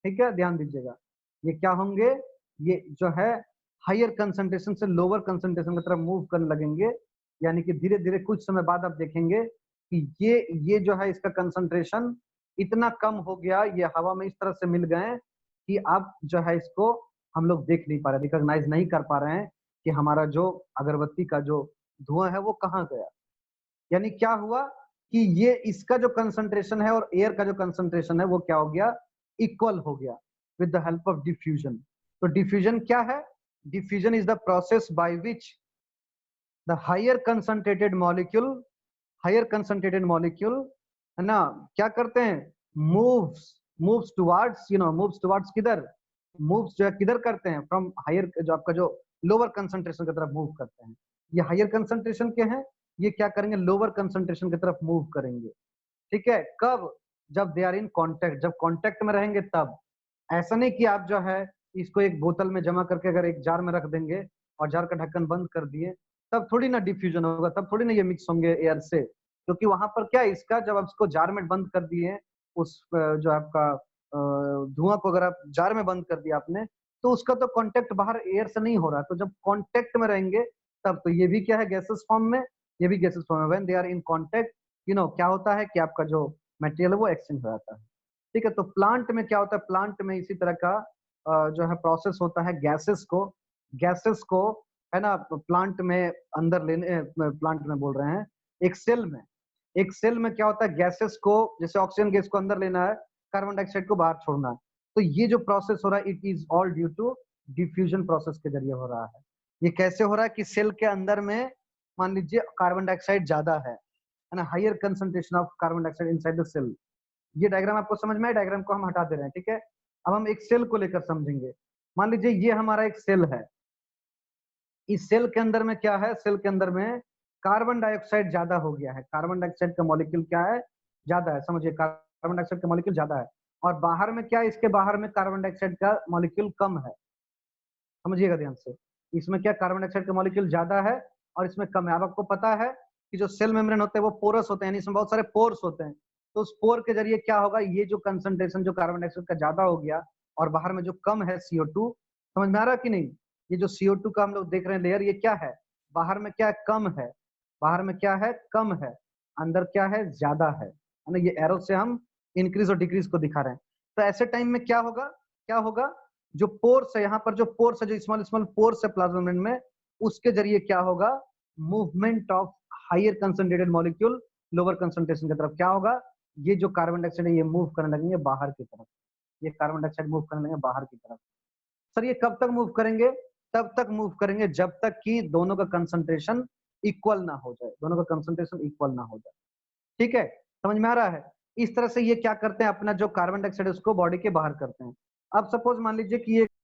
ठीक है, ध्यान दीजिएगा, ये क्या होंगे, ये जो है हायर कंसंट्रेशन से लोअर कंसंट्रेशन की तरफ मूव करने लगेंगे। यानी कि धीरे धीरे कुछ समय बाद आप देखेंगे कि ये जो है इसका कंसंट्रेशन इतना कम हो गया, ये हवा में इस तरह से मिल गए कि अब जो है इसको हम लोग देख नहीं पा रहे, रिकॉग्नाइज नहीं कर पा रहे हैं कि हमारा जो अगरबत्ती का जो धुआं है वो कहाँ गया। यानी क्या हुआ कि ये इसका जो कंसंट्रेशन है और एयर का जो कंसंट्रेशन है वो क्या हो गया, इक्वल हो गया with the help of diffusion. तो डिफ्यूजन क्या है, diffusion is the process by which the higher concentrated molecule है ना, क्या करते हैं, मूव्स टुवर्ड्स, मूव्स टुवर्ड्स किधर, मूव्स जो है किधर करते हैं, फ्रॉम हायर, जो आपका जो लोअर कंसंट्रेशन की तरफ मूव करते हैं। ये हायर कंसंट्रेशन के हैं, ये क्या करेंगे, लोअर कंसंट्रेशन की तरफ मूव करेंगे। ठीक है, कब, जब दे आर इन कांटेक्ट, जब कांटेक्ट में रहेंगे तब। ऐसा नहीं कि आप जो है इसको एक बोतल में जमा करके अगर एक जार में रख देंगे और जार का ढक्कन बंद कर दिए, तब थोड़ी ना डिफ्यूजन होगा, तब थोड़ी ना ये मिक्स होंगे एयर से, क्योंकि वहां पर क्या है, इसका जब आप इसको जार में बंद कर दिए, उस जो आपका धुआं को अगर आप जार में बंद कर दिया आपने, तो उसका तो कांटेक्ट बाहर एयर से नहीं हो रहा, तो जब कांटेक्ट में रहेंगे तब तो ये भी क्या है, गैसेस फॉर्म में, ये भी गैसेस फॉर्म में। When they are in contact, क्या होता है कि आपका जो मटेरियल है वो एक्सचेंज हो जाता है। ठीक है, तो प्लांट में क्या होता है, प्लांट में इसी तरह का जो है प्रोसेस होता है, गैसेस को है ना प्लांट में अंदर लेने, प्लांट में बोल रहे हैं, एक सेल में क्या होता है, गैसेस को, जैसे ऑक्सीजन गैस को अंदर लेना है, कार्बन डाइऑक्साइड को बाहर छोड़ना है। तो ये जो प्रोसेस हो रहा है, it is all due to diffusion process के जरिए हो रहा है। ये कैसे हो रहा है कि सेल के अंदर में मान लीजिए कार्बन डाइऑक्साइड ज्यादा है ना, higher concentration of carbon dioxide inside the cell. ये डायग्राम आपको समझ में आया, डायग्राम को हम हटा दे रहे हैं। ठीक है, अब हम एक सेल को लेकर समझेंगे। मान लीजिए ये हमारा एक सेल है, इस सेल के अंदर में क्या है, सेल के अंदर में कार्बन डाइऑक्साइड ज्यादा हो गया है, कार्बन डाइऑक्साइड का मॉलिक्यूल क्या है, ज्यादा है, समझिए कार्बन डाइऑक्साइड का मॉलिक्यूल ज्यादा है। और बाहर में क्या है, इसके बाहर में कार्बन डाइऑक्साइड का मॉलिक्यूल कम है, समझिएगा ध्यान से, इसमें क्या कार्बन डाइऑक्साइड का मॉलिक्यूल ज्यादा है और इसमें कम है। अब आपको पता है कि जो सेल मेम्ब्रेन होते हैं वो पोरस होते हैं, इसमें बहुत सारे पोर्स होते हैं। तो उस पोर के जरिए क्या होगा, ये जो कंसंट्रेशन जो कार्बन डाइऑक्साइड का ज्यादा हो गया और बाहर में जो कम है CO2, समझ में आ रहा है कि नहीं, ये जो CO2 का हम लोग देख रहे हैं लेयर, ये क्या है, बाहर में क्या है, कम है, बाहर में क्या है, कम है, अंदर क्या है, ज्यादा है ना। ये एरो से हम इंक्रीज और डिक्रीज को दिखा रहे हैं। तो ऐसे टाइम में क्या होगा, जो पोर्स है, यहाँ पर जो पोर्स है, जो स्मॉल पोर्स है प्लाज्मा मेम्ब्रेन में, उसके जरिए क्या होगा, movement of higher concentrated molecule lower concentration की तरफ क्या होगा, ये जो कार्बन डाइऑक्साइड है ये मूव करने लगेंगे बाहर की तरफ, ये कार्बन डाइऑक्साइड मूव करने लगेंगे बाहर की तरफ। सर ये कब तक मूव करेंगे, तब तक मूव करेंगे जब तक कि दोनों का कंसंट्रेशन इक्वल ना हो जाए, दोनों का कंसंट्रेशन इक्वल ना हो जाए। ठीक है, समझ में आ रहा है। इस तरह से ये क्या करते हैं, अपना जो कार्बन डाइऑक्साइड है उसको बॉडी के बाहर करते हैं। अब सपोज मान लीजिए कि ये